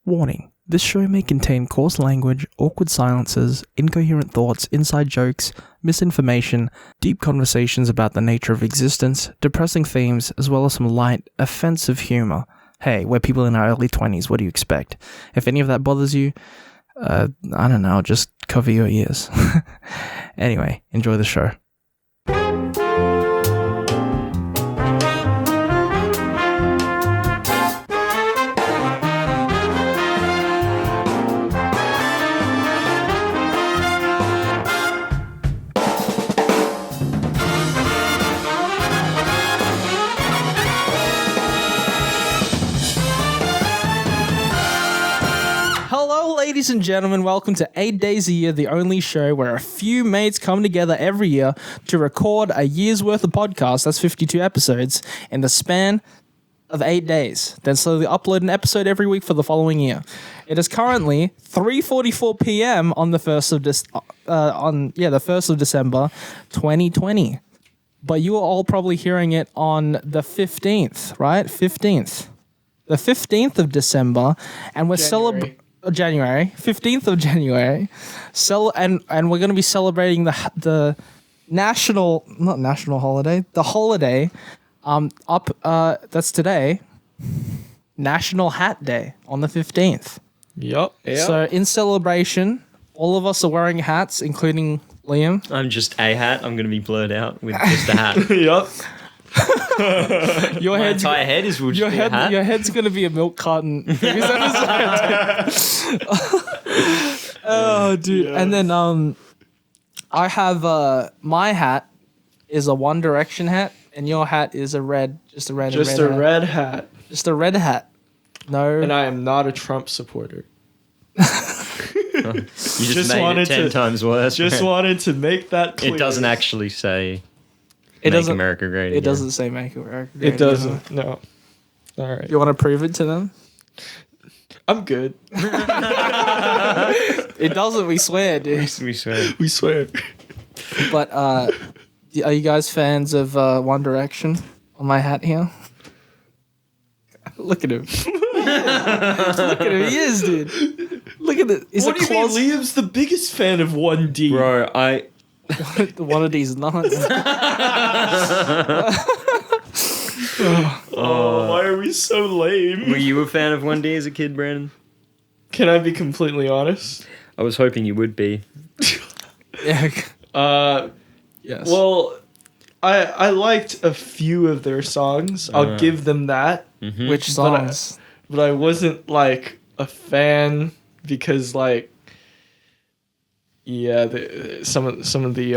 Warning. This show may contain coarse language, awkward silences, incoherent thoughts, inside jokes, misinformation, deep conversations about the nature of existence, depressing themes, as well as some light, offensive humor. Hey, we're people in our early 20s, what do you expect? If any of that bothers you, I don't know, just cover your ears. Anyway, enjoy the show. Ladies and gentlemen, welcome to 8 Days a Year, the only show where a few mates come together every year to record a year's worth of podcasts, that's 52 episodes, in the span of 8 days. Then slowly upload an episode every week for the following year. It is currently 3:44 p.m. on the 1st of December 2020. But you are all probably hearing it on the 15th, right? 15th. The 15th of December, and we're celebrating January 15th of January, and we're going to be celebrating the not national holiday, the holiday, that's today, National Hat Day on the 15th. Yep. So in celebration, all of us are wearing hats, including Liam. I'm just a hat. I'm going to be blurred out with just a hat. Yep. My entire head is will just be a hat. Your head's gonna be a milk carton. Oh, dude! Yes. And then I have my hat is a One Direction hat, and your hat is a red hat. Just a red hat. No. And I am not a Trump supporter. You just made it 10 times worse. Just wanted to make that clear. It doesn't actually say. It Make America Great Again. It doesn't say Make America Great It doesn't. No. All right. You want to prove it to them? I'm good. It doesn't. We swear, dude. We swear. We swear. But are you guys fans of One Direction? On my hat here. Look at him. Look at him. He is, dude. Look at it. What do you mean? Liam's the biggest fan of 1D. Bro, One of these nuts. Why are we so lame? Were you a fan of 1D as a kid, Brandon? Can I be completely honest? I was hoping you would be. Yeah. Yes. Well, I liked a few of their songs. I'll give them that. Mm-hmm. Which songs? But I wasn't like a fan because like. Yeah, some of the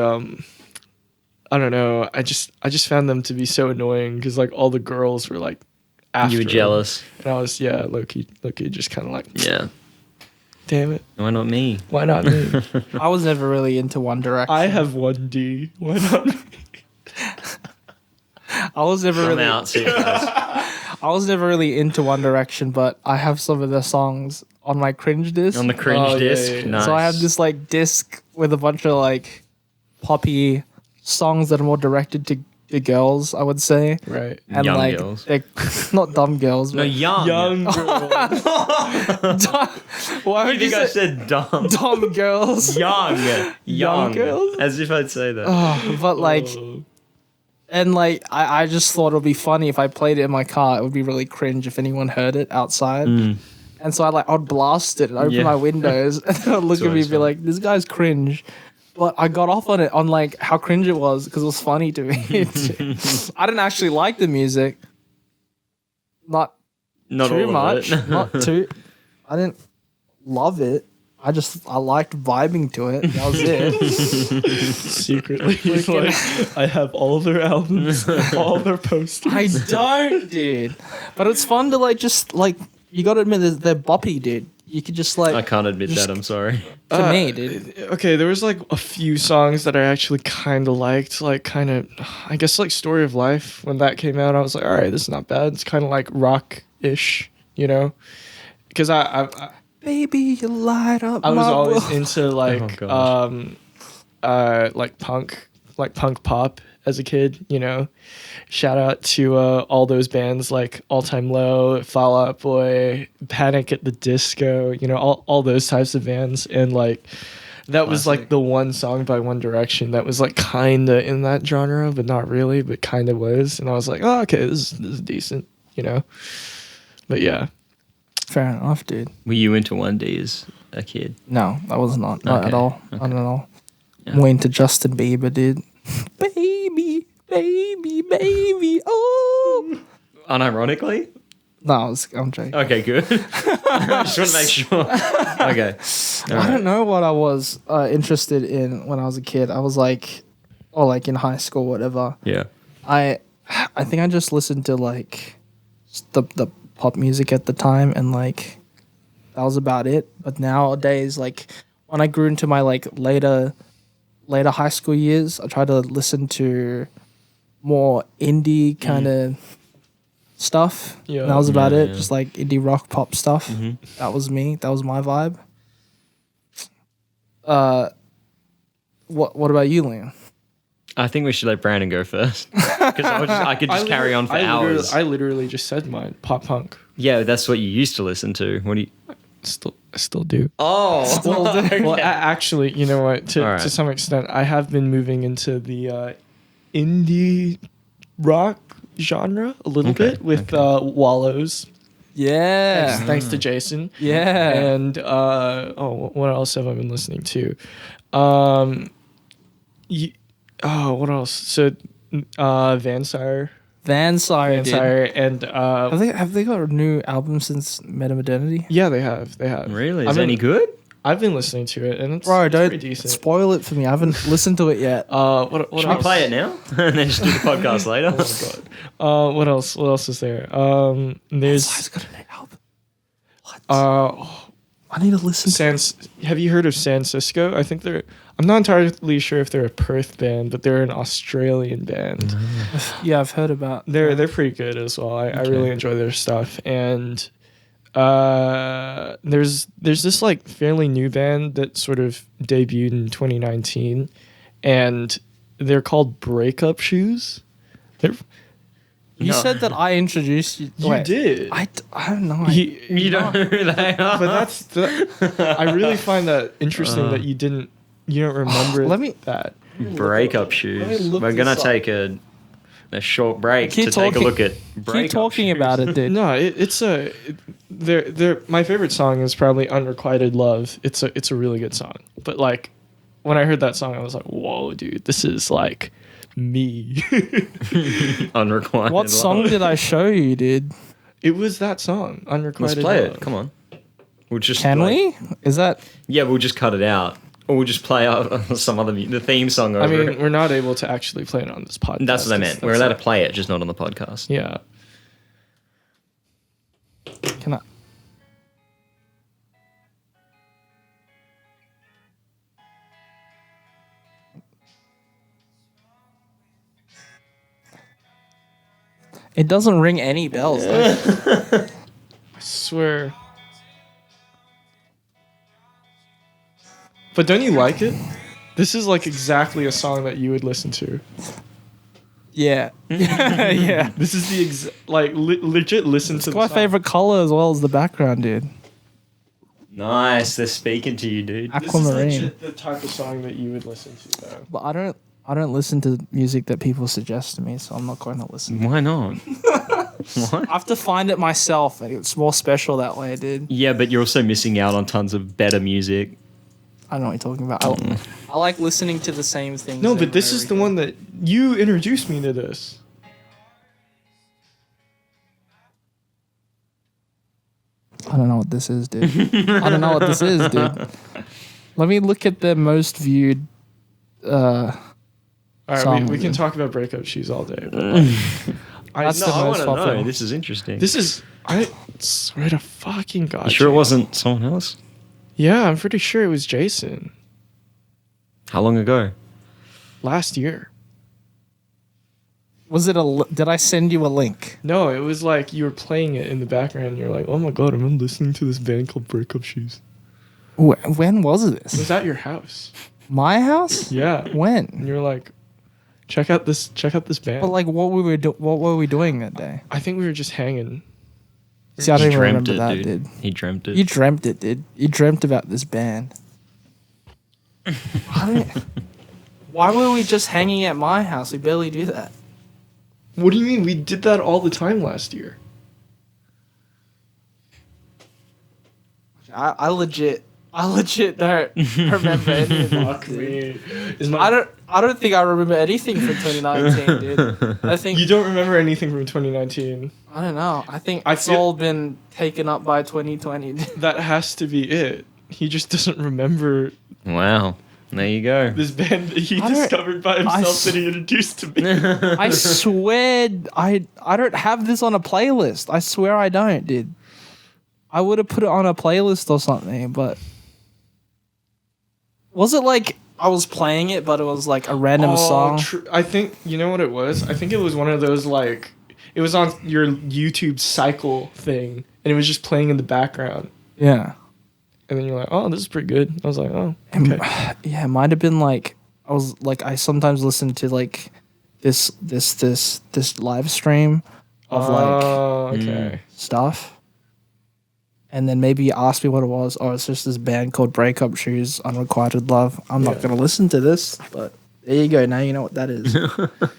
I don't know. I just found them to be so annoying because like all the girls were like after. You were jealous, and I was low key just kind of like damn it. Why not me? Why not me? I was never really into One Direction. I have 1D. Why not me? I was never really. I was never really into One Direction, but I have some of their songs on my cringe disc. On the cringe disc? Yeah. Nice. So I have this like disc with a bunch of like poppy songs that are more directed to girls, I would say. Right. And young like girls. they're not dumb girls. No, but young girls. Why would You think I say said dumb? dumb girls? Young girls? As if I'd say that. But like, and like I just thought it would be funny if I played it in my car. It would be really cringe if anyone heard it outside. And so I'd blast it and open my windows and they'd look at me and be like, this guy's cringe. But I got off on it on like how cringe it was because it was funny to me. I didn't actually like the music. Not too much. Not too. I didn't love it. I liked vibing to it. That was it. Secretly, like, I have all their albums, all their posters. I don't, dude. But it's fun to like just like. You gotta admit they're boppy, dude. You could just like. I can't admit that. I'm sorry. To me, dude. Okay, there was like a few songs that I actually kind of liked. Like kind of, I guess like "Story of Life" when that came out. I was like, all right, this is not bad. It's kind of like rock-ish, you know? Because I baby, you light up. I was always world. into like like punk pop as a kid, you know. Shout out to all those bands like All Time Low, Fall Out Boy, Panic at the Disco, you know, all those types of bands. And like that was like the one song by One Direction that was like kind of in that genre, but not really, but kind of was. And I was like, oh, okay, this is decent, you know. But yeah. Fair enough, dude. Were you into 1D as a kid? No, I was not. Not at all. Okay. Not at all. Yeah. More into Justin Bieber, dude. Baby, baby, baby, oh. Unironically? No, I'm joking. Okay, good. I just want to make sure. Okay. I don't know what I was interested in when I was a kid. I was like, or like in high school, whatever. Yeah. I think I just listened to like the pop music at the time, and like that was about it. But nowadays, like when I grew into my like later high school years, I tried to listen to more indie kind of stuff. Yeah. And that was about it. Yeah. Just like indie rock pop stuff. Mhm. That was me. That was my vibe. What about you, Liam? I think we should let Brandon go first. Because I could just carry on for hours. I literally just said mine. Pop punk. Yeah, that's what you used to listen to. What do you... I still do. Oh! Well, actually, you know what? All right. To some extent, I have been moving into the indie rock genre a little Okay, bit with Wallows. Yeah. Thanks to Jason. Yeah. And what else have I been listening to? What else? So Vansire, and Have they got a new album since Meta Modernity? yeah, they have. Really? I've Is it been- any good? I've been listening to it, and it's Bro, it's don't pretty decent. spoil it for me. I haven't listened to it yet. What Should else? we play it now? And then just do the podcast later? Oh my god. What else? What else is there? There's He's got a new album. I need to listen to Have you heard of San Cisco? I think I'm not entirely sure if they're a Perth band, but they're an Australian band. Yeah, I've heard about. They're pretty good as well. I really enjoy their stuff. And there's this like fairly new band that sort of debuted in 2019, and they're called Breakup Shoes. You No. said that I introduced you. You did. I don't know. You don't know who they are? But I really find that interesting that you don't remember that. Breakup shoes. look We're gonna this up. take a short break Keep to take a talking- look at Keep breakup talking shoes. about it, dude. No, they're my favorite song is probably Unrequited Love. It's a really good song. But like when I heard that song, I was like, whoa, dude, this is like me. Unrequited. What song did I show you, dude? It was that song, Unrequited Let's play Love. it. Come on. We'll just Can we? Is that? Yeah, we'll just cut it out, or we'll just play out some other the theme song over I mean, it. we're not able to actually play it on this podcast. That's what I meant. We're allowed to play it, just not on the podcast. Yeah. Can I? It doesn't ring any bells. though. I swear. But don't you like it? This is like exactly a song that you would listen to. Yeah. Yeah. This is the legit listen to It's my favorite color as well as the background, dude. Nice. They're speaking to you, dude. This is Aquamarine. legit the type of song that you would listen to, though. But I don't listen to music that people suggest to me, so I'm not going to listen. Why not? What? I have to find it myself. And it's more special that way, dude. Yeah, but you're also missing out on tons of better music. I don't know what you're talking about. I like listening to the same things. No, over but this and is the over one that you introduced me to this. again. I don't know what this is, dude. I don't know what this is, dude. Let me look at the most viewed. All right, Song, we can dude. talk about Breakup Shoes all day. But like, That's No, the I most want to popular. know. This is interesting. this is, I swear to fucking God. You sure it Jay. wasn't someone else? Yeah, I'm pretty sure it was Jason How long ago? last year. Was it did I send you a link? No, it was like you were playing it in the background. And you're like, oh my God, I'm listening to this band called Breakup Shoes. When was It this? was at your house. My house? Yeah. When? And you're like, Check out this band. But like, what were we doing that day? I think we were just hanging. See, I don't He even dreamt remember it, that, dude. dude. He dreamt it. You dreamt it, dude. You dreamt about this band. Why were we just hanging at my house? We barely do that. What do you mean? We did that all the time last year. I legit don't remember any of that. Fuck me. I don't think I remember anything from 2019, dude. I think You don't remember anything from 2019. I don't know. I think I it's feel- all been taken up by 2020. That has to be it. He just doesn't remember Wow. There you go. this band that he I don't- discovered by himself s- that he introduced to me. I swear I don't have this on a playlist. I swear I don't, dude. I would have put it on a playlist or something, but was it like I was playing it, but it was like a random song? I think, you know what it was? I think it was one of those, like, it was on your YouTube cycle thing, and it was just playing in the background. Yeah. And then you're like, oh, this is pretty good. I was like, oh, okay. Yeah, it might have been like I sometimes listen to like this live stream of like Oh, okay. stuff. And then maybe you asked me what it was. Oh, it's just this band called Breakup Shoes, Unrequited Love. I'm not Yeah. going to listen to this, but there you go. Now you know what that is.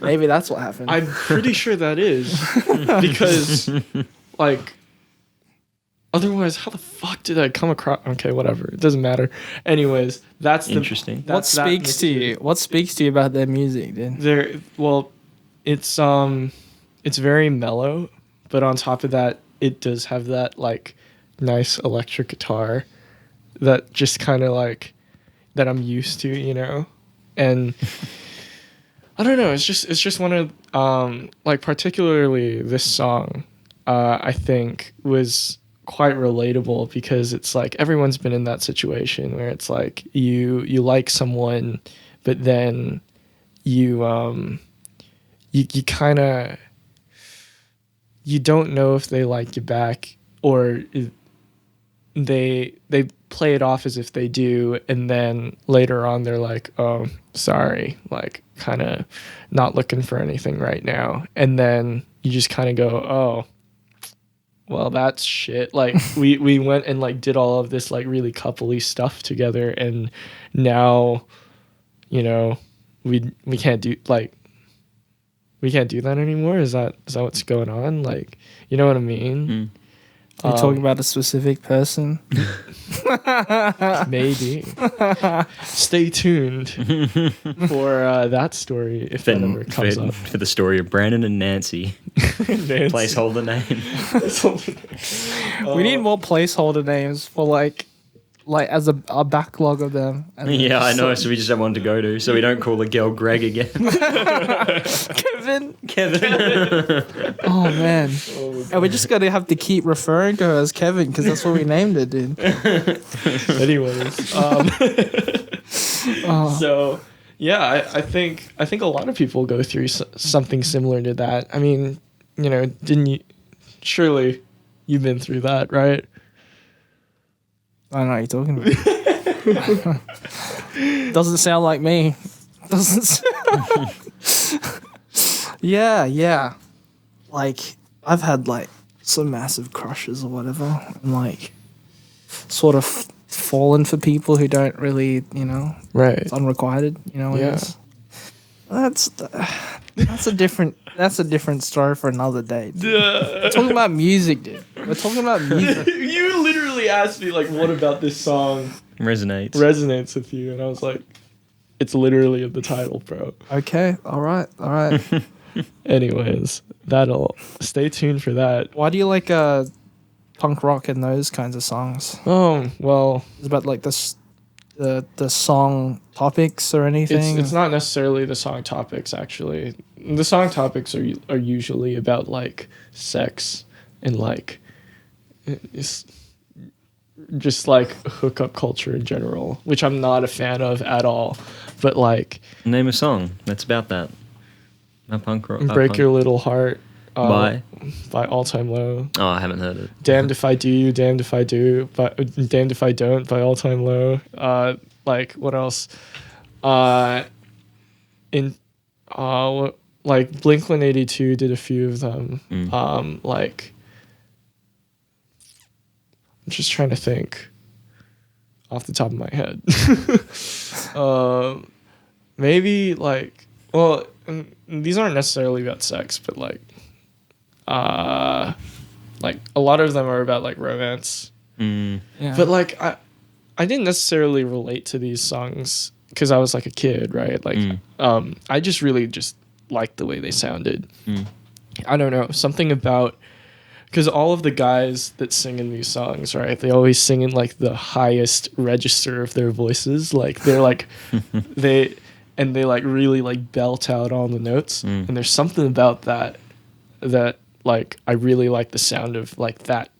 Maybe that's what happened. I'm pretty sure that is. Because, like, otherwise, how the fuck did I come across? Okay, whatever. It doesn't matter. Anyways, that's the. Interesting. what That's that speaks to mixture. you? What speaks to you about their music, dude? It's very mellow, but on top of that, it does have that, like, nice electric guitar that just kind of like that I'm used to, you know. And I don't know, it's just one of like, particularly this song I think was quite relatable, because it's like everyone's been in that situation where it's like you like someone, but then you kind of, you don't know if they like you back, or they play it off as if they do, and then later on they're like, oh, sorry, like, kind of not looking for anything right now. And then you just kind of go, oh, well, that's shit. Like, we went and, like, did all of this, like, really coupley stuff together, and now, you know, we can't do, like, we can't do that anymore. Is that what's going on? Like, you know what I mean? Are you talking about a specific person? Maybe. Stay tuned for that story if that ever comes up. For the story of Brandon and Nancy. Placeholder name. We need more placeholder names for like as a backlog of them. And then Yeah, I just, know. So we just have one to go to. So we don't call the girl Greg again. Kevin. Kevin. Oh man. And we're just gonna have to keep referring to her as Kevin because that's what we named it, dude. Anyways, so yeah, I think a lot of people go through something similar to that. I mean, you know, didn't you? Surely, you've been through that, right? I don't know what you're talking about. Doesn't sound like me. Doesn't. Yeah. Like I've had like some massive crushes or whatever, and like sort of fallen for people who don't really, you know, Right. it's unrequited. You know, Yeah. that's a different story for another day. Dude. We're talking about music, dude. We're talking about music. You literally asked me, like, what about this song Resonates. resonates with you, and I was like, it's literally in the title, bro. Okay, all right. Anyways, that'll stay tuned for that. Why do you like punk rock and those kinds of songs? Oh, well, Is it about like the song topics or anything? it's not necessarily the song topics, actually. The song topics are usually about, like, sex and, like, it's just, like, hookup culture in general, which I'm not a fan of at all. But, like, Name a song that's about that. A punk rock. Break Your Little Heart By? by All Time Low. Oh, I haven't heard it. Damned If I Do, Damned If I Do, but Damned If I Don't by All Time Low. Like, what else? like Blink-182 did a few of them. Like, I'm just trying to think off the top of my head. Maybe like, well, these aren't necessarily about sex, but like a lot of them are about like romance. Yeah. But like I didn't necessarily relate to these songs because I was like a kid, right? Like I just really just liked the way they sounded. I don't know, something about, because all of the guys that sing in these songs, right, they always sing in like the highest register of their voices. Like they're like they like really like belt out all the notes. And there's something about that like I really like the sound of like that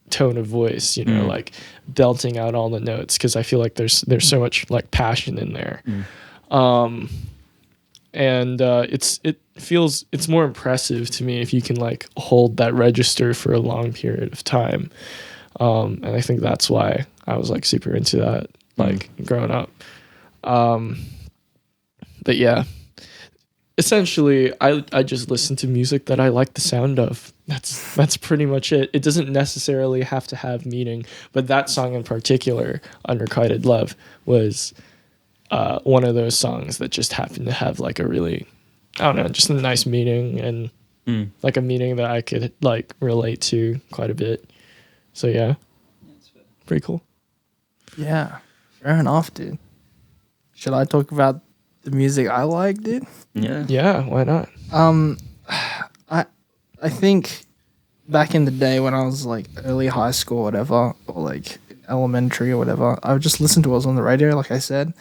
tone of voice, you know, like belting out all the notes, because I feel like there's so much like passion in there. And it's more impressive to me if you can like hold that register for a long period of time. And I think that's why I was like super into that, like growing up. But yeah, essentially I just listen to music that I like the sound of. That's pretty much it. It doesn't necessarily have to have meaning, but that song in particular, Unrequited Love, was one of those songs that just happened to have like a really, I don't know, just a nice meaning, and like a meaning that I could like relate to quite a bit. So yeah, pretty cool. Yeah, fair enough, dude. Should I talk about the music I like, dude? Yeah, why not? I think back in the day when I was like early high school or whatever, or like elementary or whatever, I would just listen to what was on the radio, like I said.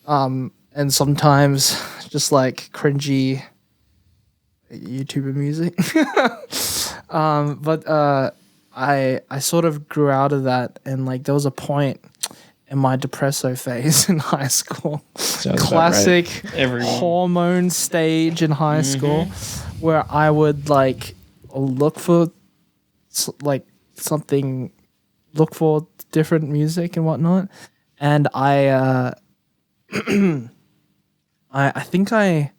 And sometimes just like cringy YouTuber music. But I sort of grew out of that, and like there was a point in my depresso phase in high school. Sounds Classic Everyone. hormone stage in high school, where I would like look for look for different music and whatnot, and I think I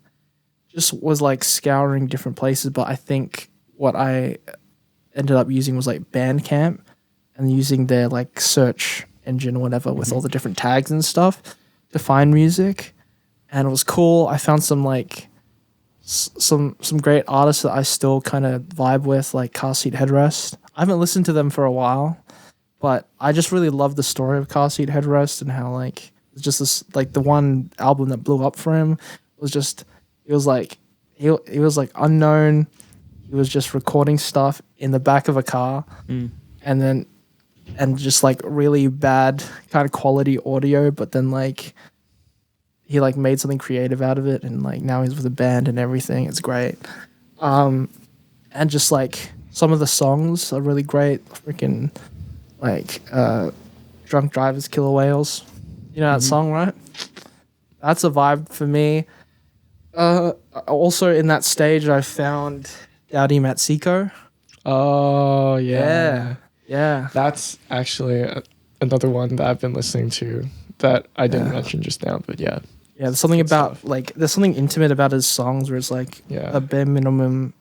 just was like scouring different places, but I think what I ended up using was like Bandcamp, and using their like search engine or whatever with all the different tags and stuff to find music. And it was cool. I found some like some great artists that I still kind of vibe with, like Car Seat Headrest. I haven't listened to them for a while, but I just really love the story of Car Seat Headrest, and how like it's just this, like the one album that blew up for him was just, he was like unknown. He was just recording stuff in the back of a car, and just like really bad kind of quality audio, but then like he like made something creative out of it, and like now he's with a band and everything. It's great. And just like some of the songs are really great. Freaking like Drunk Drivers, Killer Whales. You know that song, right? That's a vibe for me. Also in that stage I found Dowdy Matsiko. Oh yeah. Yeah. That's actually another one that I've been listening to that I didn't mention just now, but yeah. Yeah, there's something Good about stuff. like there's something intimate about his songs where it's like a bare minimum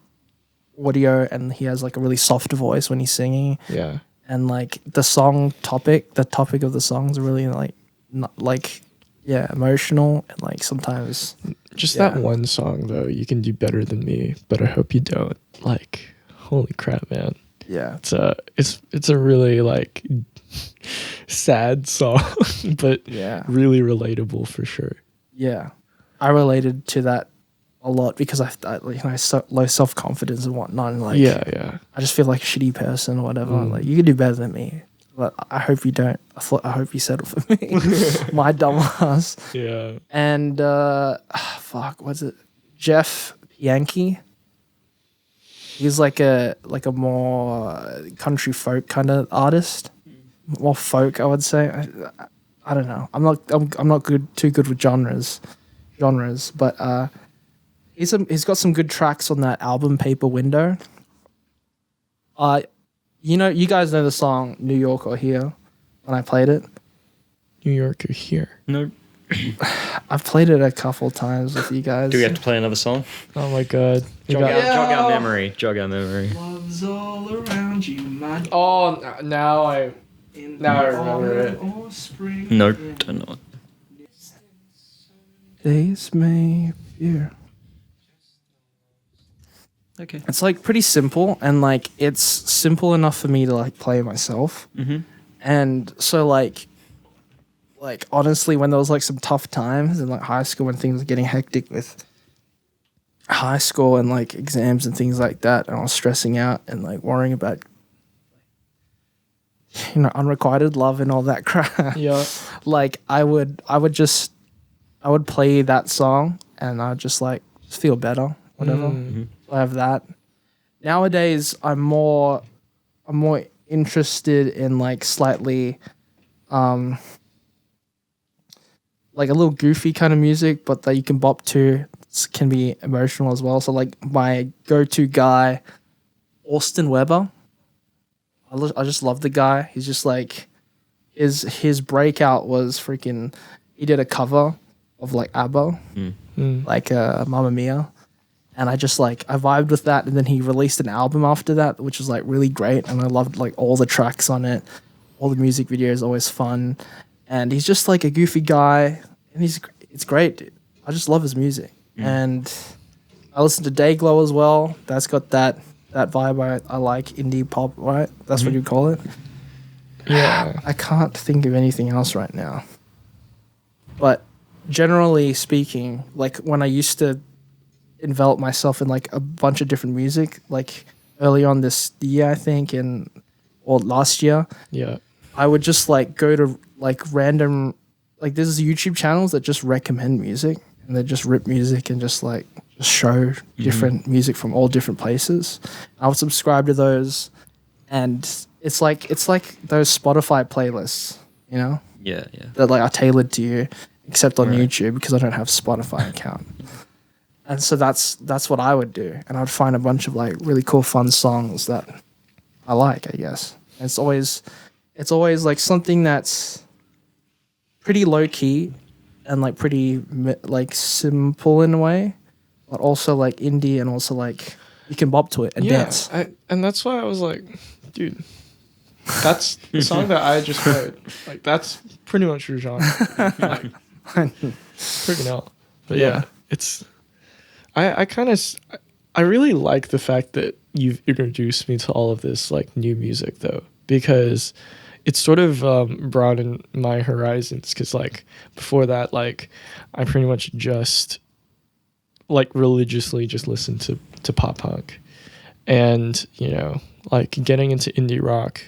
audio, and he has like a really soft voice when he's singing, Yeah. and like the topic of the songs are really like emotional, and like sometimes Just Yeah. that one song though, You Can Do Better Than Me, but I Hope You Don't. Like, holy crap, man. yeah, It's a really like sad song, but yeah, really relatable for sure. yeah. I related to that a lot because I low self confidence and whatnot, and like Yeah. I just feel like a shitty person or whatever. Like, you can do better than me, but I hope you don't. I hope you settle for me, my dumb ass. Yeah. And fuck, what's it? Jeff Yankee. He's like a more country folk kind of artist, more folk, I would say. I don't know. I'm not too good with genres, but he's got some good tracks on that album Paper Window. You guys know the song New York or Here when I played it. New York or Here. No. I've played it a couple times with you guys. Do we have to play another song? Oh my god. Jog our memory. Jog our memory. Love's all around you, my Oh, now I remember it. No, don't know. Days may fear. Okay. It's like pretty simple, and like it's simple enough for me to like play myself. Mm-hmm. And so like honestly, when there was like some tough times in like high school, when things were getting hectic with high school and like exams and things like that, and I was stressing out and like worrying about unrequited love and all that crap. Yeah. Like I would play that song and I'd just like feel better, whatever. Mm-hmm. I have that. Nowadays, I'm more interested in like slightly, like a little goofy kind of music, but that you can bop to. Can be emotional as well. So like my go-to guy, Austin Weber. I just love the guy. He's just like his breakout was freaking. He did a cover of like ABBA, like Mamma Mia. And I just like, I vibed with that. And then he released an album after that, which was like really great. And I loved like all the tracks on it. All the music videos, always fun. And he's just like a goofy guy. And it's great, dude. I just love his music. And I listen to Dayglow as well. That's got that vibe I like, indie pop, right? That's what you call it. Yeah. I can't think of anything else right now. But generally speaking, like when I used to envelop myself in like a bunch of different music, like early on this year, I think, or last year, Yeah. I would just like go to like random, like there's YouTube channels that just recommend music and they just rip music and just show different music from all different places. I would subscribe to those, and it's like those Spotify playlists, you know, Yeah. that like are tailored to you, except on YouTube because I don't have Spotify account. And so that's what I would do, and I'd find a bunch of like really cool, fun songs that I like. I guess and it's always like something that's pretty low key and like pretty like simple in a way, but also like indie and also like you can bop to it and dance. And that's why I was like, dude, that's the song that I just played. Like that's pretty much your genre. Like, freaking hell. But yeah, it's. I really like the fact that you've introduced me to all of this like new music though, because it's sort of broadened my horizons. Because like before that, like I pretty much just like religiously just listened to pop punk, and like getting into indie rock,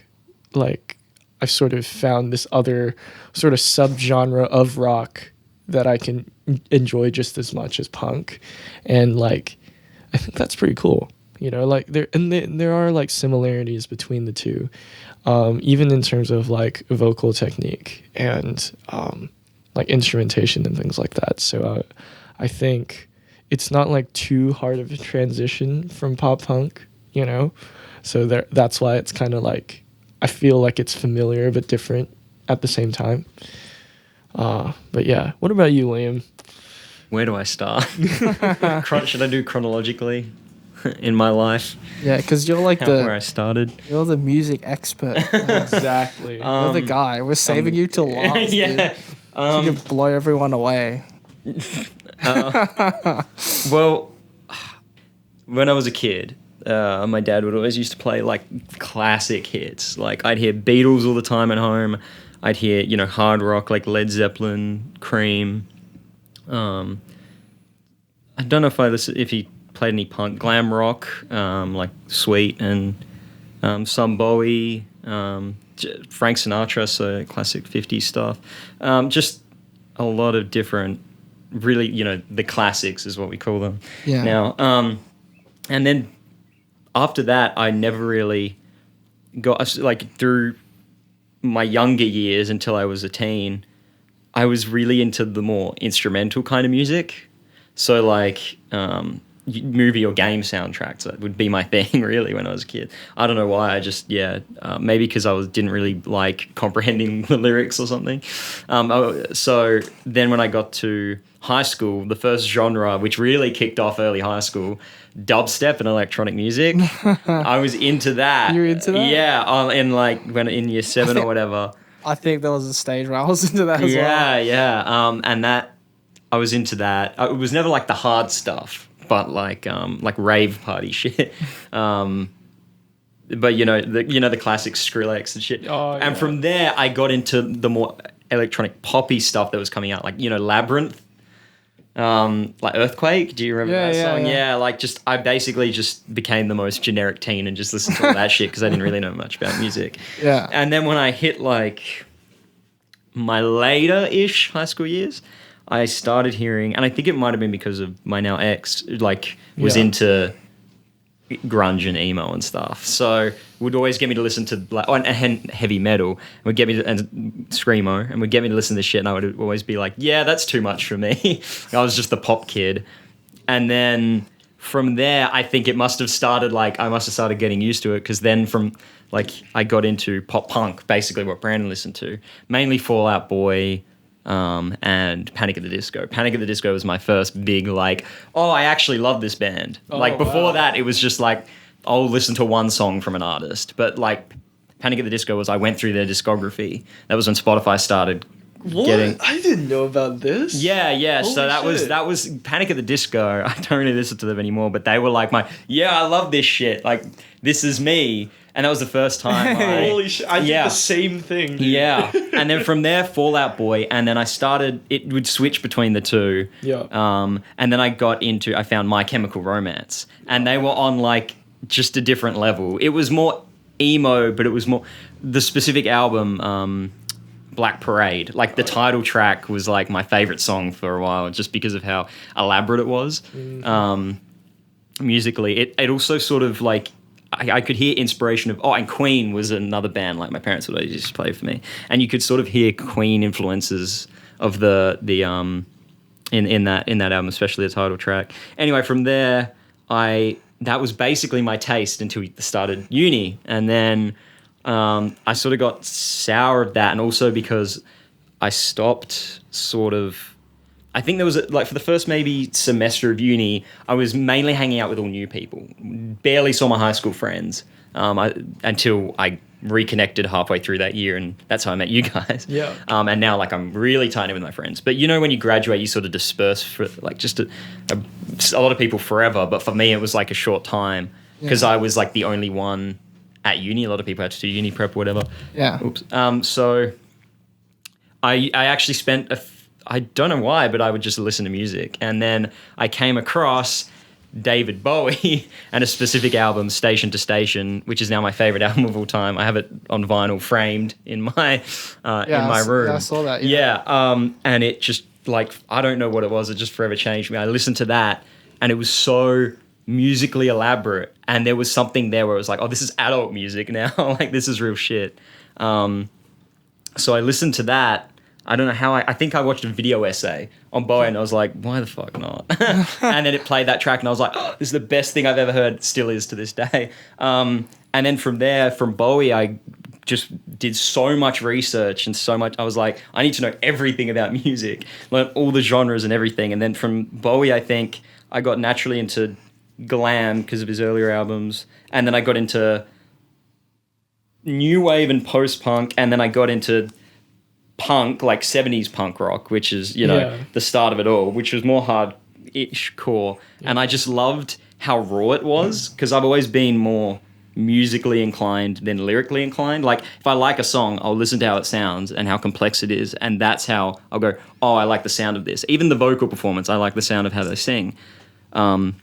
like I've sort of found this other sort of subgenre of rock that I can enjoy just as much as punk, and like I think that's pretty cool. Like there are like similarities between the two, even in terms of like vocal technique and like instrumentation and things like that. So I think it's not like too hard of a transition from pop punk, So that's why it's kind of like I feel like it's familiar but different at the same time. But yeah, what about you, Liam? Where do I start? Should I do chronologically in my life? Yeah, because you're like Where I started. you're the music expert. Exactly. You're the guy. We're saving you till last. Yeah. Dude. You can blow everyone away. Well, when I was a kid, my dad would always used to play like classic hits. Like I'd hear Beatles all the time at home. I'd hear hard rock like Led Zeppelin, Cream. I don't know if he played any punk, glam rock, like Sweet and some Bowie, Frank Sinatra, so classic 50s stuff. Just a lot of different, really, the classics is what we call them. Yeah. Now, and then after that, I never really got like through my younger years until I was a teen. I was really into the more instrumental kind of music. So like, movie or game soundtracks. That would be my thing, really, when I was a kid. I don't know why. I just, maybe because didn't really like comprehending the lyrics or something. So then when I got to high school, the first genre which really kicked off early high school, dubstep and electronic music. I was into that. You were into that? Yeah, in year 7 or whatever. I think there was a stage where I was into that as well. Yeah. And that I was into that. It was never like the hard stuff, but like rave party shit. But the classic Skrillex and shit. Oh, and from there, I got into the more electronic poppy stuff that was coming out, like Labyrinth. Like Earthquake, do you remember that song? Yeah, I basically just became the most generic teen and just listened to all that shit because I didn't really know much about music. Yeah. And then when I hit like my later-ish high school years, I started hearing, and I think it might have been because of my now ex, was into grunge and emo and stuff. So would always get me to listen to and heavy metal, and would get me to, and screamo, and would get me to listen to this shit, and I would always be like, yeah, that's too much for me. I was just the pop kid. And then from there, I think it must have started, I must have started getting used to it, because then from, I got into pop punk, basically what Brandon listened to, mainly Fall Out Boy, and Panic at the Disco. Panic at the Disco was my first big, I actually love this band. Before that, it was just I'll listen to one song from an artist. But Panic at the Disco was, I went through their discography. That was when Spotify started getting... I didn't know about this. Yeah. Holy so that was Panic at the Disco. I don't really listen to them anymore, but they were I love this shit. This is me. And that was the first time Holy shit, I did the same thing, dude. Yeah. And then from there, Fall Out Boy, and then it would switch between the two. Yeah. And then I found My Chemical Romance, and they were on just a different level. It was more emo, but it was more, the specific album, Black Parade, the title track was my favorite song for a while, just because of how elaborate it was. Mm-hmm. Musically, it also sort of I could hear inspiration of, and Queen was another band my parents would always used to play for me, and you could sort of hear Queen influences of the in that album, especially the title track. Anyway, from there, that was basically my taste until we started uni, and then I sort of got sour of that, and also because I stopped sort of. I think there was for the first maybe semester of uni, I was mainly hanging out with all new people. Barely saw my high school friends until I reconnected halfway through that year, and that's how I met you guys. Yeah. And now I'm really tight in with my friends. But when you graduate, you sort of disperse for just a lot of people forever. But for me, it was a short time because I was the only one at uni. A lot of people had to do uni prep or whatever. Yeah. Oops. So I actually spent I don't know why, but I would just listen to music. And then I came across David Bowie and a specific album, Station to Station, which is now my favorite album of all time. I have it on vinyl framed in my room. Yeah, I saw that. Yeah. And it just I don't know what it was. It just forever changed me. I listened to that and it was so musically elaborate. And there was something there where it was this is adult music now. This is real shit. So I listened to that. I don't know how I think I watched a video essay on Bowie and I was like, why the fuck not? And then it played that track and I was like, oh, this is the best thing I've ever heard, still is to this day. And then from there, from Bowie, I just did so much research and so much. I was like, I need to know everything about music, learn all the genres and everything. And then from Bowie, I think I got naturally into glam because of his earlier albums. And then I got into new wave and post-punk. And then I got into punk, 70s punk rock, which is, the start of it all, which was more hard-ish core. Yeah. And I just loved how raw it was, because I've always been more musically inclined than lyrically inclined. If I like a song, I'll listen to how it sounds and how complex it is, and that's how I'll go, oh, I like the sound of this. Even the vocal performance, I like the sound of how they sing. And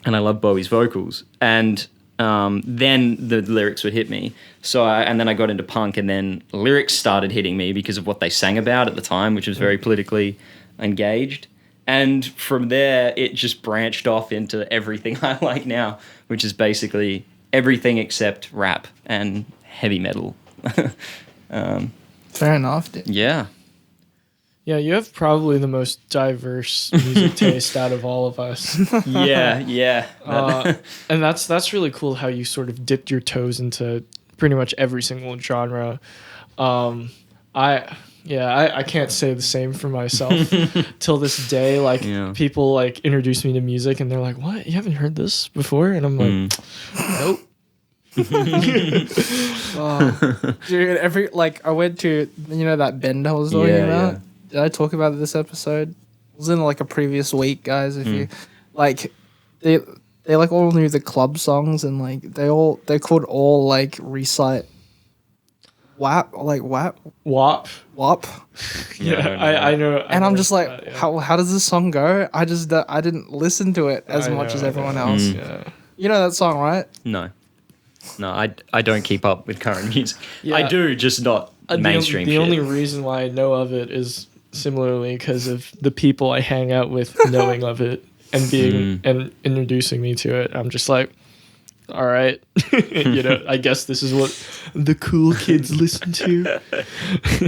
I love Bowie's vocals. And then the lyrics would hit me. And then I got into punk, and then lyrics started hitting me because of what they sang about at the time, which was very politically engaged. And from there, it just branched off into everything I like now, which is basically everything except rap and heavy metal. Fair enough, dude. Yeah. Yeah, you have probably the most diverse music taste out of all of us. Yeah. And that's really cool how you sort of dipped your toes into pretty much every single genre. I can't say the same for myself till this day. Like Yeah. people like introduce me to music and they're like, "What? You haven't heard this before?" And I'm like, "Nope." Dude, I went to that bend I was talking about. Yeah. Did I talk about it this episode? It was in like a previous week, guys. If you like, they like all knew the club songs and like they could all like recite WAP WAP. WAP. Yeah, I know. And I'm just like, yeah. how does this song go? I didn't listen to it as I much as know. everyone else. Yeah. You know that song, right? No, I don't keep up with current music. Yeah. I do, just not mainstream. The shit. only reason why I know of it is similarly because of the people I hang out with knowing of it and being and introducing me to it. I'm just like, all right, I guess this is what the cool kids listen to.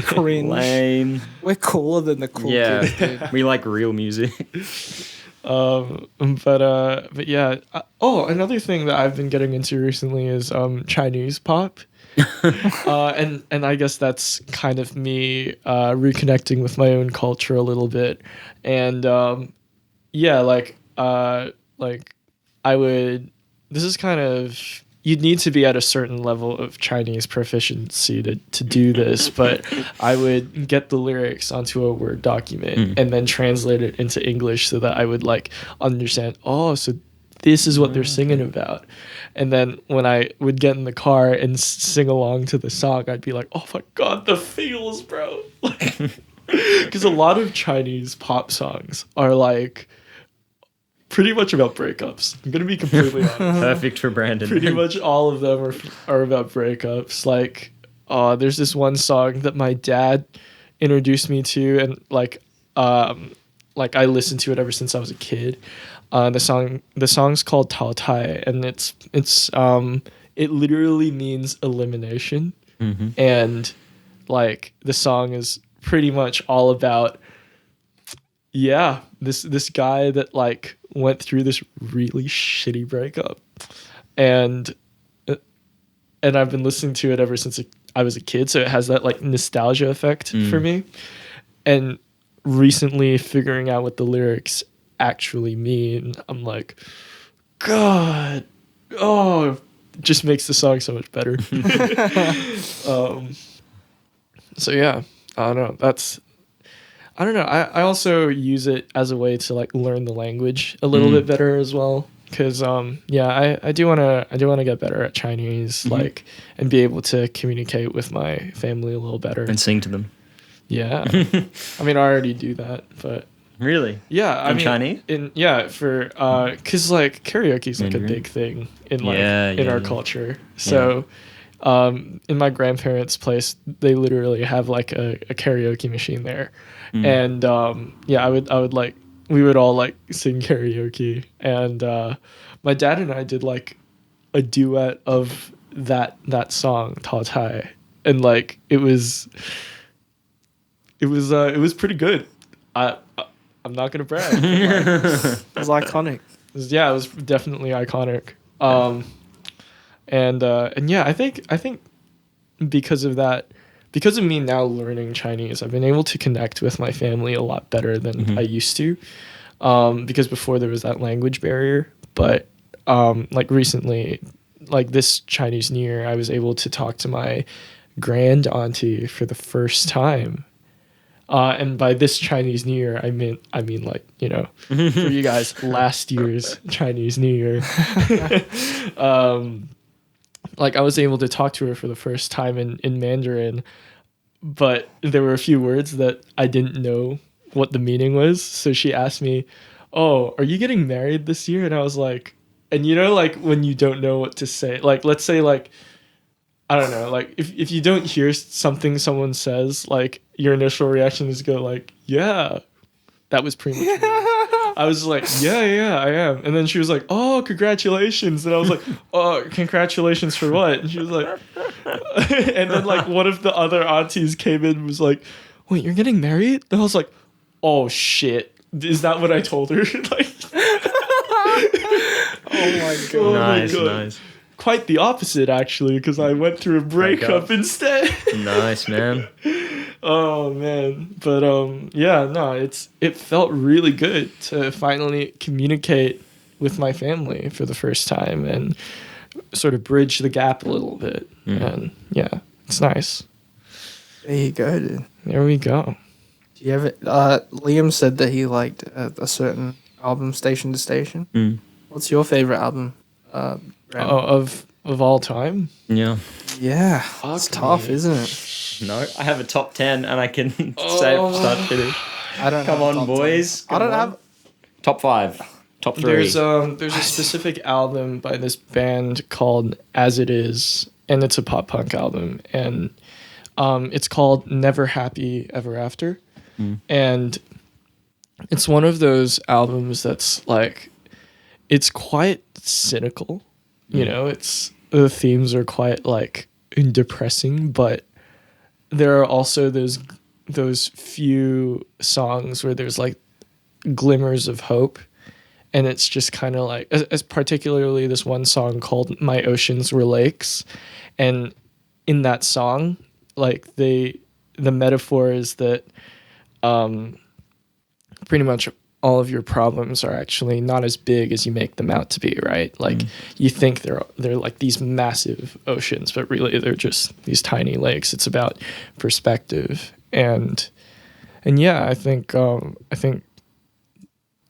Cringe. Lame. We're cooler than the cool kids, dude. Yeah, we like real music. But yeah. Another thing that I've been getting into recently is Chinese pop. And I guess that's kind of me reconnecting with my own culture a little bit, and I would. This is kind of, you'd need to be at a certain level of Chinese proficiency to do this, but I would get the lyrics onto a Word document and then translate it into English so that I would like understand. Oh, so this is what they're singing about. And then when I would get in the car and sing along to the song, I'd be like, oh my God, the feels, bro. Because a lot of Chinese pop songs are like pretty much about breakups. I'm going to be completely honest. Perfect for Brandon. Pretty much all of them are about breakups. Like, there's this one song that my dad introduced me to, and I listened to it ever since I was a kid. The song's called Tao Tai, and it literally means elimination. And like the song is pretty much all about this guy that like went through this really shitty breakup, and I've been listening to it ever since I was a kid, so it has that like nostalgia effect for me. And recently figuring out what the lyrics actually mean, I'm like, God, just makes the song so much better. So yeah, I don't know. I don't know. I also use it as a way to like learn the language a little bit better as well. Cause I do wanna get better at Chinese, like, and be able to communicate with my family a little better. And sing to them. Yeah, I mean I already do that, but Really? yeah, Chinese? For cause like karaoke is like a Mandarin? big thing in our culture. So, in my grandparents' place, they literally have like a karaoke machine there, and we would all like sing karaoke, and my dad and I did like a duet of that song Tao Tai, and like it was pretty good. I'm not gonna brag. It was iconic. It was definitely iconic. And yeah, I think because of that, because of me now learning Chinese, I've been able to connect with my family a lot better than I used to. Because before there was that language barrier, but like recently, like this Chinese New Year, I was able to talk to my grand auntie for the first time. And by this Chinese New Year, I mean like, for you guys, last year's Chinese New Year. Like I was able to talk to her for the first time in Mandarin, but there were a few words that I didn't know what the meaning was. So she asked me, "Oh, are you getting married this year?" And I was like, and like when you don't know what to say, like let's say like, I don't know, like if you don't hear something someone says, like your initial reaction is go like, yeah, that was pretty much me. I was like, yeah, I am. And then she was like, oh, congratulations. And I was like, oh, congratulations for what? And she was like, and then like one of the other aunties came in and was like, wait, you're getting married? And I was like, oh shit, is that what I told her? Like, Oh my god. oh my Nice, God. nice. Quite the opposite, actually, because I went through a breakup Breakup. instead. Nice, man. Oh man, but yeah, no, it felt really good to finally communicate with my family for the first time and sort of bridge the gap a little bit. And yeah, it's nice. There you go, dude. There we go. Do you ever? Liam said that he liked a certain album, Station to Station. What's your favorite album? Brent? Of all time. Yeah. Yeah, it's Fuck tough, me. isn't it? No, I have a top 10 and I can say Oh. start finish. I don't. Come have a on, top 10. boys. I don't Come on. have. Top 5. Top 3. There's a specific album by this band called As It Is, and it's a pop punk album, and it's called Never Happy Ever After, and it's one of those albums that's like, it's quite cynical, you know. It's the themes are quite like depressing, but there are also those few songs where there's like glimmers of hope. And it's just kind of like, as particularly this one song called My Oceans Were Lakes. And in that song, like the metaphor is that pretty much all of your problems are actually not as big as you make them out to be, right? Like you think they're like these massive oceans, but really they're just these tiny lakes. It's about perspective. And yeah, I think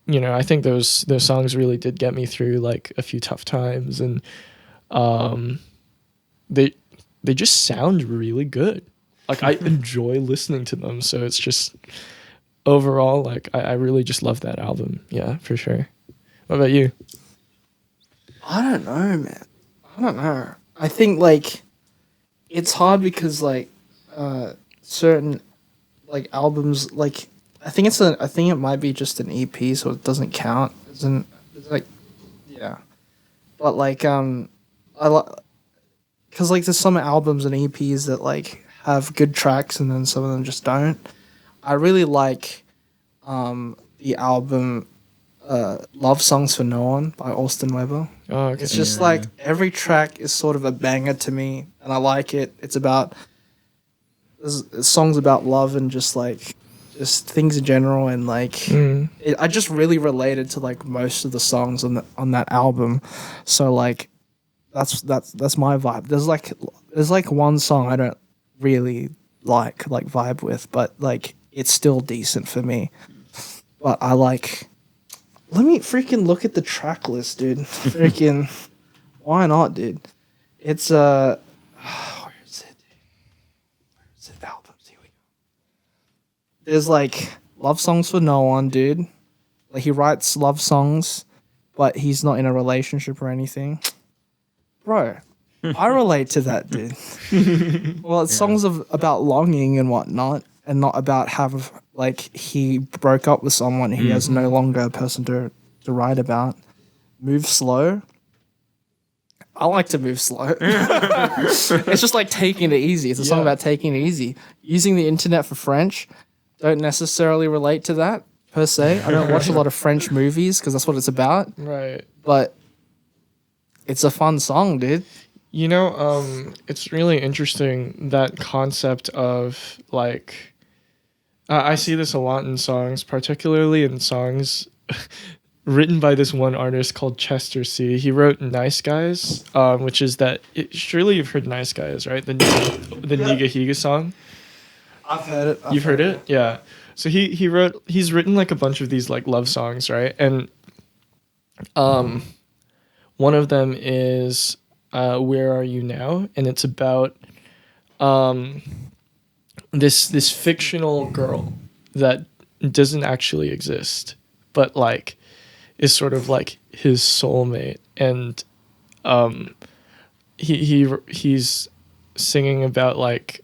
you know, I think those songs really did get me through like a few tough times, and they just sound really good. Like I enjoy listening to them, so it's just overall like I really just love that album. Yeah, for sure. What about you? I don't know, man. I don't know. I think like it's hard because like certain like albums like I think it might be just an EP, so it doesn't count. It's like yeah. But like I like cuz like there's some albums and EPs that like have good tracks and then some of them just don't. I really like the album Love Songs for No One by Austin Weber. Oh, okay. It's just like every track is sort of a banger to me, and I like it. It's about there's songs about love and just things in general, and like I just really related to like most of the songs on that album. So like that's my vibe. There's like one song I don't really like vibe with, but like it's still decent for me. But I like. Let me freaking look at the track list, dude. Freaking, why not, dude? It's where is it? Where is it? Albums. Here we go. There's like love songs for no one, dude. Like he writes love songs, but he's not in a relationship or anything. Bro, I relate to that, dude. Well, it's songs about longing and whatnot, and not about like he broke up with someone he has no longer a person to write about. Move slow. I like to move slow. It's just like taking it easy. It's a song about taking it easy. Using the internet for French. Don't necessarily relate to that per se. I don't watch a lot of French movies because that's what it's about. Right. But it's a fun song, dude. You know, it's really interesting, that concept of like, I see this a lot in songs, particularly in songs written by this one artist called Chester C. He wrote Nice Guys, which is surely you've heard Nice Guys, right? The Niga Higa song. I've heard it. You've heard it? Yeah. So he's written like a bunch of these like love songs, right? And one of them is Where Are You Now? And it's about this fictional girl that doesn't actually exist, but like is sort of like his soulmate, and he's singing about like,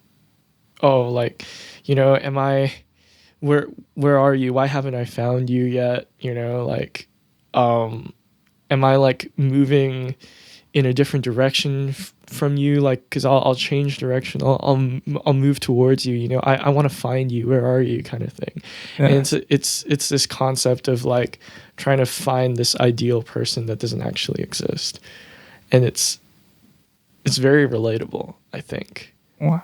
oh, like, you know, where are you? Why haven't I found you yet? You know, like am I like moving in a different direction from you, like, because I'll change direction, I'll move towards you, you know, I want to find you, where are you, kind of thing. Yeah. And it's this concept of like trying to find this ideal person that doesn't actually exist, and it's very relatable, I think. Wow.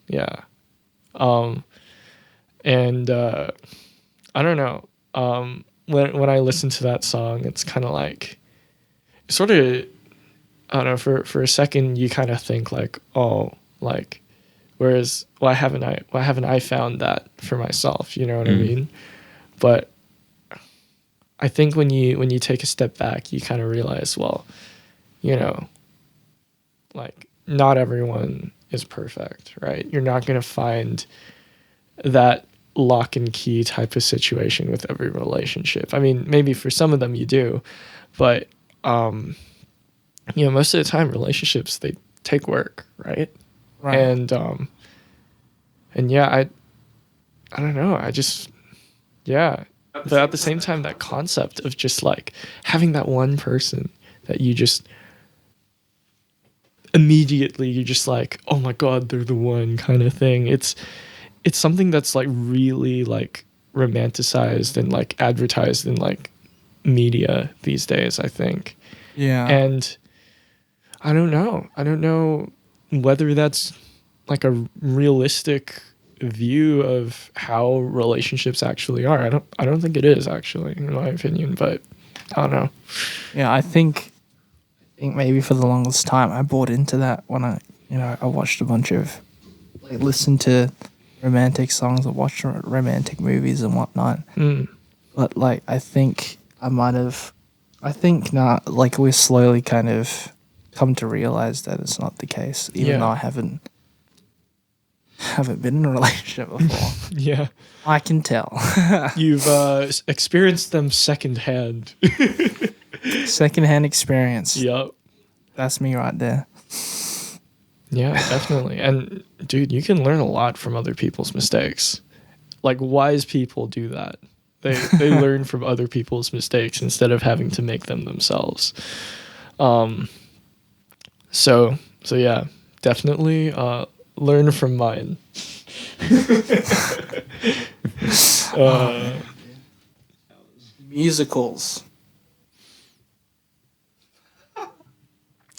Yeah. And I don't know, when I listen to that song, it's kind of like, sort of, I don't know, for a second you kind of think like, oh, like, whereas why haven't I found that for myself, you know what I mean? But I think when you take a step back, you kind of realize, well, you know, like, not everyone is perfect, right? You're not going to find that lock and key type of situation with every relationship. I mean, maybe for some of them you do, but you know, most of the time relationships, they take work, right? Right. And yeah, I don't know, I just, yeah. But at the same time, that concept of just like having that one person that you just immediately, you're just like, oh my God, they're the one, kind of thing. It's something that's like really like romanticized and like advertised in like media these days, I think. Yeah. And I don't know whether that's like a realistic view of how relationships actually are. I don't think it is, actually, in my opinion, but I don't know. Yeah, I think maybe for the longest time I bought into that when I watched a bunch of, like, listened to romantic songs or watched romantic movies and whatnot. But like, I think now, like, we're slowly kind of come to realize that it's not the case, even though I haven't been in a relationship before. Yeah. I can tell. You've experienced them secondhand. Secondhand experience. Yep. That's me right there. Yeah, definitely. And dude, you can learn a lot from other people's mistakes. Like, wise people do that. They learn from other people's mistakes instead of having to make them themselves. So yeah, definitely learn from mine. Musicals.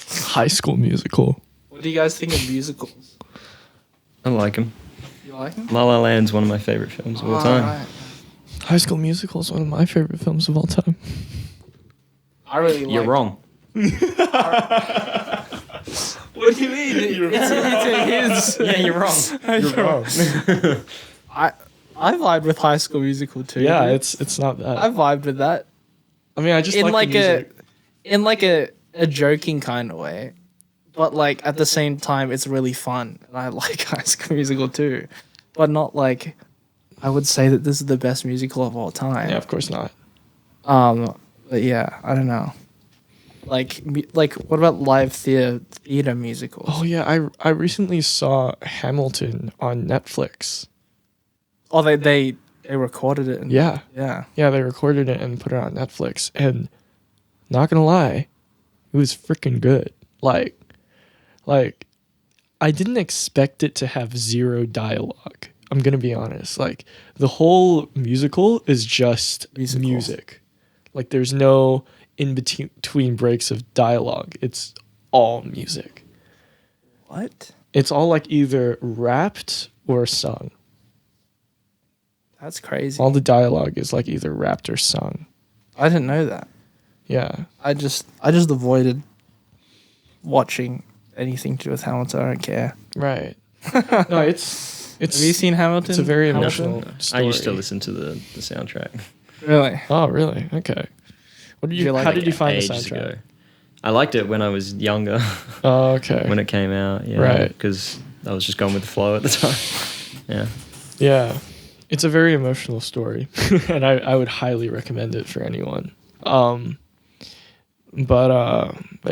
High School Musical. What do you guys think of musicals? I like them. You like them? La La Land's one of my favorite films of all time. Right. High School Musical is one of my favorite films of all time. I really like. You're wrong. What do you mean? It's Yeah, you're wrong. You're wrong. I vibe with High School Musical too. Yeah, dude. it's not bad. I vibed with that I mean, I just in like the music. a joking kind of way, but like at the same time it's really fun, and I like High School Musical too, but not like I would say that this is the best musical of all time. Yeah, of course not. But yeah, I don't know. Like what about live theater musicals? Oh yeah, I recently saw Hamilton on Netflix. Oh, they recorded it. Yeah. Yeah. Yeah, they recorded it and put it on Netflix, and not gonna lie, it was freaking good. Like I didn't expect it to have zero dialogue. I'm gonna be honest. Like, the whole musical is just music. Like, there's no in between breaks of dialogue. It's all music. What? It's all like either rapped or sung. That's crazy. All the dialogue is like either rapped or sung. I didn't know that. Yeah. I just avoided watching anything to do with Hamilton. I don't care. Right. No, it's Have you seen Hamilton? It's a very Hamilton? emotional I story. used to listen to the soundtrack Really? Oh, really? Okay. What did you you? like How it did you find the ages soundtrack? ago. I liked it when I was younger, Oh, okay. when it came out. Yeah, Right. Because I was just going with the flow at the time. Yeah. Yeah, it's a very emotional story, and I would highly recommend it for anyone. But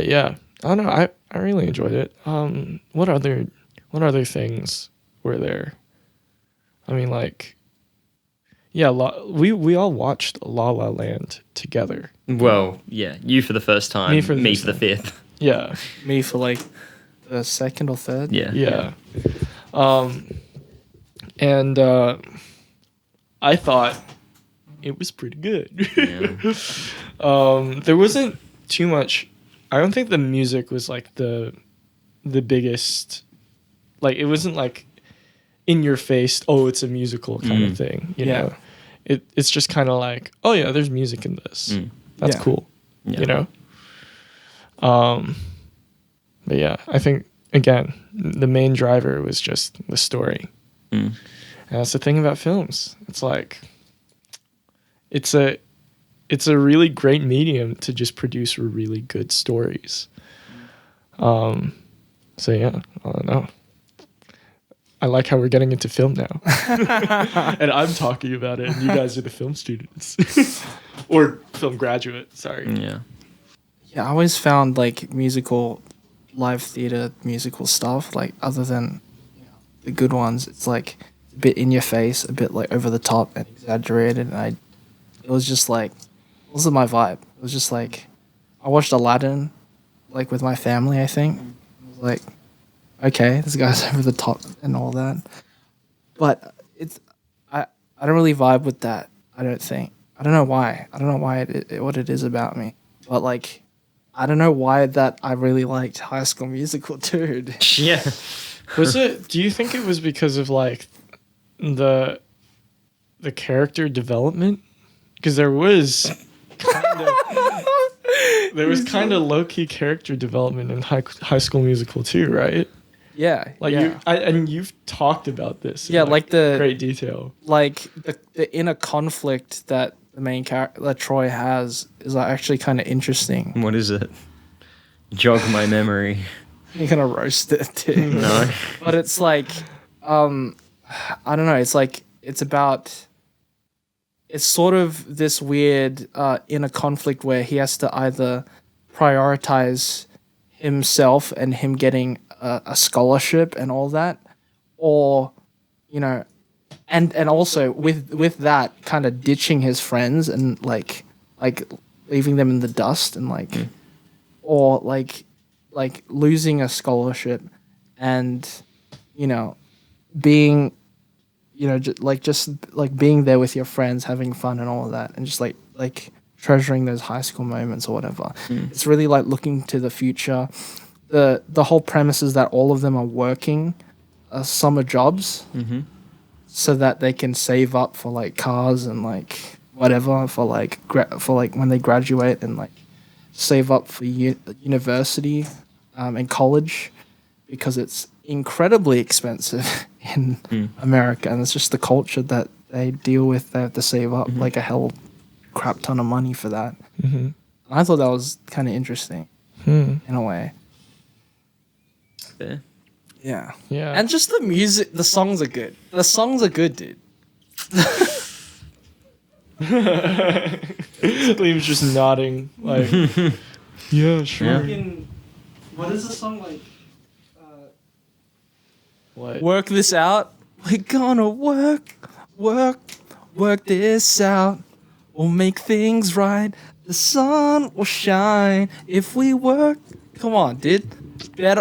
yeah, I don't know. I really enjoyed it. What other things were there? I mean, like, yeah, we all watched La La Land together. Well, yeah. You for the first time. Me for the me first for the time. fifth. Yeah. me for like the second or third. Yeah. And I thought it was pretty good. Yeah. There wasn't too much. I don't think the music was like the biggest. Like it wasn't like in your face. Oh, it's a musical kind of thing. You know, it's just kind of like, oh yeah, there's music in this. That's cool. Yeah. You know. But yeah, I think again the main driver was just the story. And that's the thing about films. It's like it's a really great medium to just produce really good stories. So yeah, I don't know. I like how we're getting into film now. And I'm talking about it and you guys are the film students. Or film graduate, sorry. Yeah. Yeah, I always found like musical, live theater musical stuff, like other than the good ones, it's like a bit in your face, a bit like over the top and exaggerated. And it was just like, it wasn't my vibe. It was just like, I watched Aladdin, like with my family, I think. I was like, okay, this guy's over the top and all that. But I don't really vibe with that. I don't think. I don't know why. I don't know why what it is about me. But like, I don't know why that I really liked High School Musical, dude. Yeah. Do you think it was because of like the character development? Because there was kind of low-key character development in High School Musical too, right? Yeah, Like yeah. and you've talked about this. Yeah, in like the- great detail. Like the inner conflict that the main character that Troy has is like actually kind of interesting. What is it? Jog my memory. You're gonna roast it, dude. No. But it's like, I don't know. It's like it's sort of this weird inner conflict where he has to either prioritize himself and him getting a scholarship and all that, or and also with that kind of ditching his friends and like leaving them in the dust and like or like losing a scholarship and being just being there with your friends, having fun and all of that, and just like treasuring those high school moments or whatever. It's really like looking to the future. The whole premise is that all of them are working summer jobs so that they can save up for like cars and like whatever for like when they graduate, and like save up for university and college, because it's incredibly expensive in America, and it's just the culture that they deal with. They have to save up like a hell crap ton of money for that. I thought that was kind of interesting in a way. Fair. Yeah. Yeah. And just the music, the songs are good. The songs are good, dude. Liam's just nodding like, yeah, sure. Yeah. What is the song like? What? Work this out. We're gonna work this out. We'll make things right. The sun will shine if we work. Come on, dude. Bet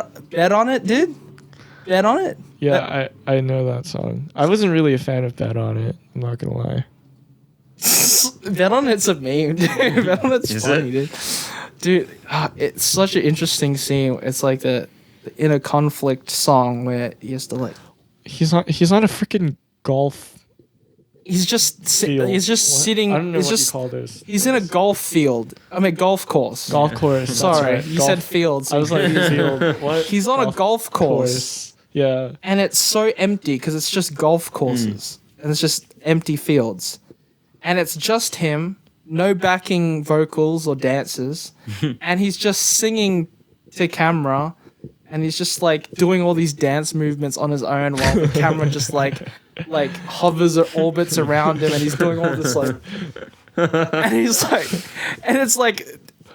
on it, dude. Bet on it. Yeah, I know that song. I wasn't really a fan of Bet on It. I'm not gonna lie. Bet on it's a meme, dude. Bet on it's Is funny, it? dude. It's such an interesting scene. It's like the inner conflict song where he has to like. He's on a freaking golf He's just field. he's just What? sitting. I don't know he's what just you call this. he's in a golf field. I mean golf course. Golf course. that's Sorry, right. you Golf- said field. So I was like field. What? he's on a golf course, Yeah. and it's so empty because it's just golf courses and it's just empty fields, and it's just him, no backing vocals or dancers, and he's just singing to camera. And he's just like doing all these dance movements on his own while the camera just like hovers or orbits around him, and he's doing all this like, and he's like, and it's like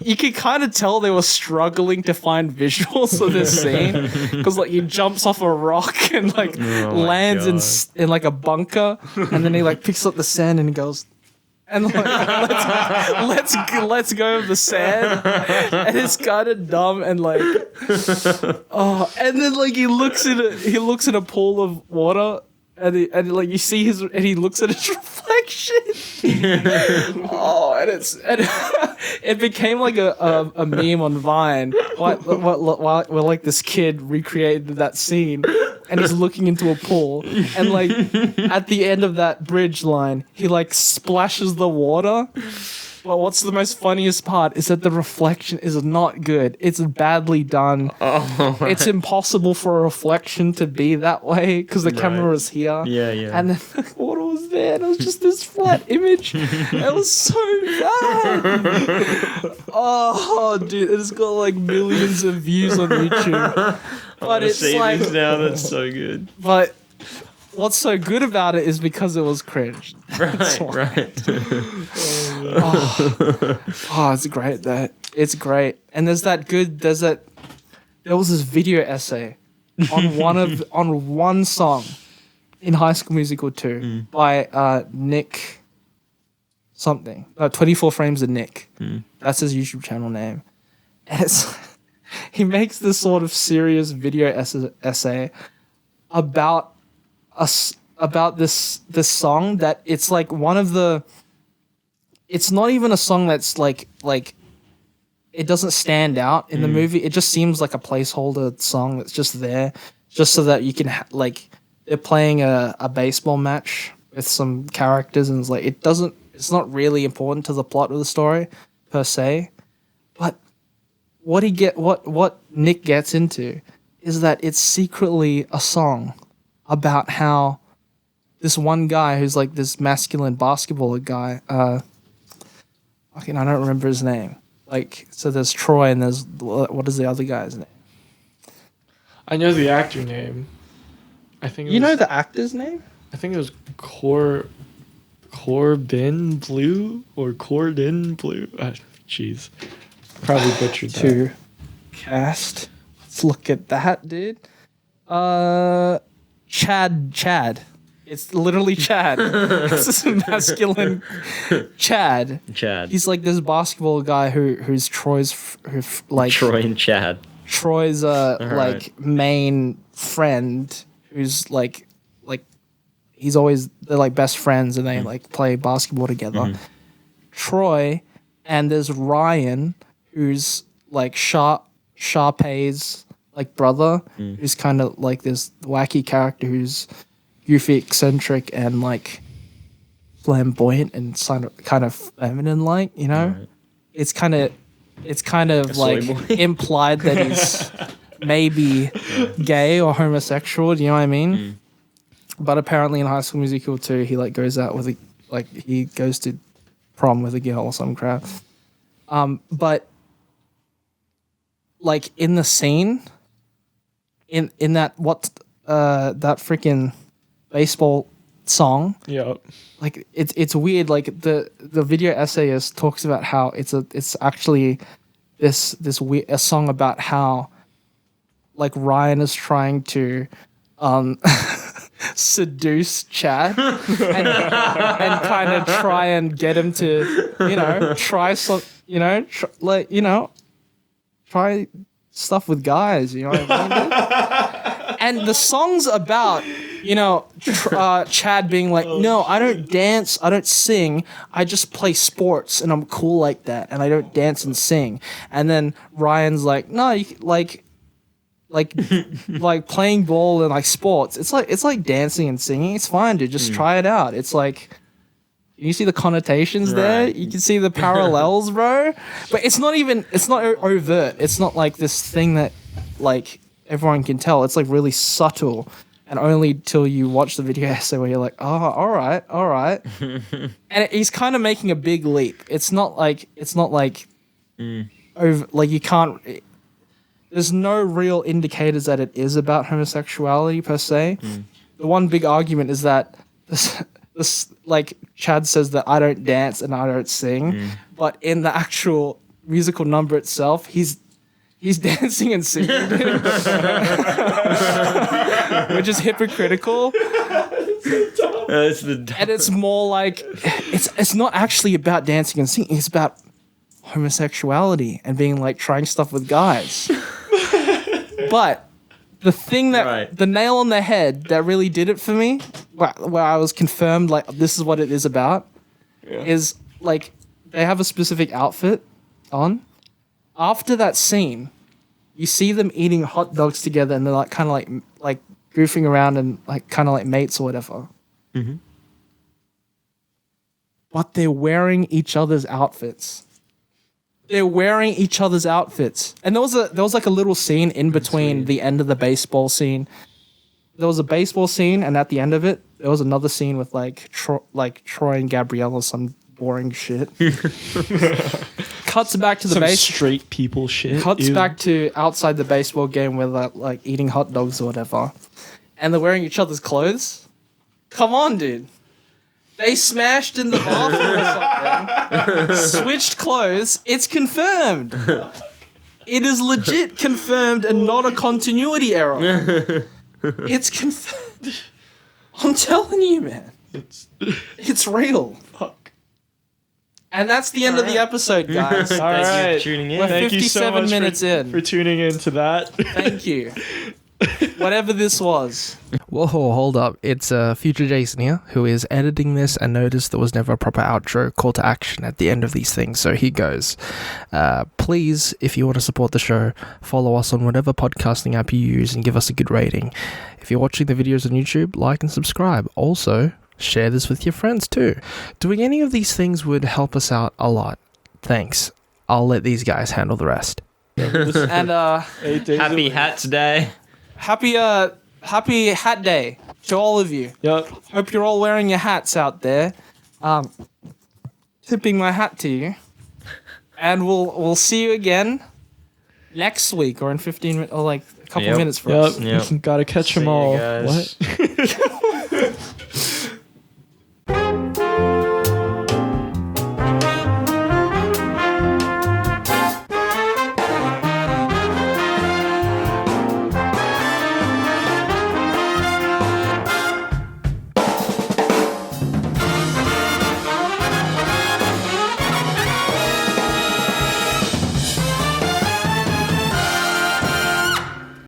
you can kind of tell they were struggling to find visuals of this scene because like he jumps off a rock and like Oh my lands God. in like a bunker, and then he like picks up the sand and he goes, and like let's go of the sand, and it's kind of dumb and like and then like he looks in a pool of water. And like you see he looks at his reflection. It became like a meme on Vine. Where like this kid recreated that scene, and he's looking into a pool, and like at the end of that bridge line, he like splashes the water. But what's the most funniest part is that the reflection is not good. It's badly done. Oh, it's impossible for a reflection to be that way because the camera is here. Yeah, yeah. And then the water was there, and it was just this flat image. It was so bad. Oh, dude, it's got like millions of views on YouTube. But it's like now. That's so good. But what's so good about it is because it was cringe. Right. Oh, it's great though. It's great. And there was this video essay on one song in High School Musical 2 by Nick something. 24 Frames of Nick. That's his YouTube channel name. And he makes this sort of serious video essay about this song that it's like one of the. It's not even a song that's like it doesn't stand out in the movie. It just seems like a placeholder song that's just there, just so that you can they're playing a baseball match with some characters, and it's like it's not really important to the plot of the story per se, but what Nick gets into is that it's secretly a song about how this one guy who's like this masculine basketballer guy, I don't remember his name. Like, so there's Troy and there's, what is the other guy's name? I know the actor name. I think You know the actor's name? I think it was Corbin Blue or Cordin Blue. Jeez. Probably butchered that. To cast. Let's look at that, dude. Chad. It's literally Chad. This is masculine Chad. He's like this basketball guy who's Troy's Troy and Chad. Troy's main friend who's like he's always, they're like best friends and they like play basketball together. Troy, and there's Ryan who's like Sharpay's like brother, who's kind of like this wacky character who's goofy, eccentric, and like flamboyant and kind of feminine, like, you know. Right. It's kind of like implied that he's maybe gay or homosexual. Do you know what I mean? But apparently in High School Musical 2, he like goes out with he goes to prom with a girl or some crap. But like in the scene, in that that freaking baseball song. Yeah. Like it's weird. Like the video essayist talks about how it's actually this weird a song about how like Ryan is trying to seduce Chad and kind of try and get him to try try stuff with guys. You know what I mean? And the song's about Chad being like, no, I don't dance, I don't sing, I just play sports and I'm cool like that, and I don't dance and sing. And then Ryan's like, no, you like playing ball and like sports. It's like dancing and singing. It's fine, dude. Just try it out. It's like, you see the connotations there. You can see the parallels, bro. But it's not overt. It's not like this thing that like everyone can tell. It's like really subtle. And only till you watch the video essay where you're like, oh, all right. And he's kind of making a big leap. It's not like over, like you can't. There's no real indicators that it is about homosexuality per se. The one big argument is that this like Chad says that I don't dance and I don't sing, but in the actual musical number itself, he's dancing and singing, which is hypocritical. It's the And it's more like it's not actually about dancing and singing. It's about homosexuality and being like trying stuff with guys. But the thing that Right. the nail on the head that really did it for me, where I was confirmed like this is what it is about, is like they have a specific outfit on. After that scene, you see them eating hot dogs together, and they're like kind of like goofing around and like kind of like mates or whatever. Mm-hmm. But they're wearing each other's outfits. They're wearing each other's outfits, and there was like a little scene in between the end of the baseball scene. There was a baseball scene, and at the end of it, there was another scene with like Troy and Gabrielle or some boring shit. Cuts back to the Some base. straight people shit. Cuts Ew. back to outside the baseball game where they're like eating hot dogs or whatever, and they're wearing each other's clothes. Come on, dude. They smashed in the bathroom or something, switched clothes. It's confirmed. It is legit confirmed and not a continuity error. It's confirmed. I'm telling you, man. It's real. Fuck. And that's the end of the episode, guys. All Thank you right. for tuning in. We're Thank you so 57 much minutes in. for tuning in to that. Thank you. Whatever this was. Whoa, hold up. It's Future Jason here, who is editing this and noticed there was never a proper outro call to action at the end of these things. So here goes. Please, if you want to support the show, follow us on whatever podcasting app you use and give us a good rating. If you're watching the videos on YouTube, like and subscribe. Also, share this with your friends too. Doing any of these things would help us out a lot. Thanks. I'll let these guys handle the rest. And 8 days Happy of- Hats Day. happy Hat Day to all of you. Yep. Hope you're all wearing your hats out there. Tipping my hat to you. And we'll see you again next week or in 15 minutes or like a couple Yep. minutes for Yep. us. Yep. Gotta catch See them you all. guys. What?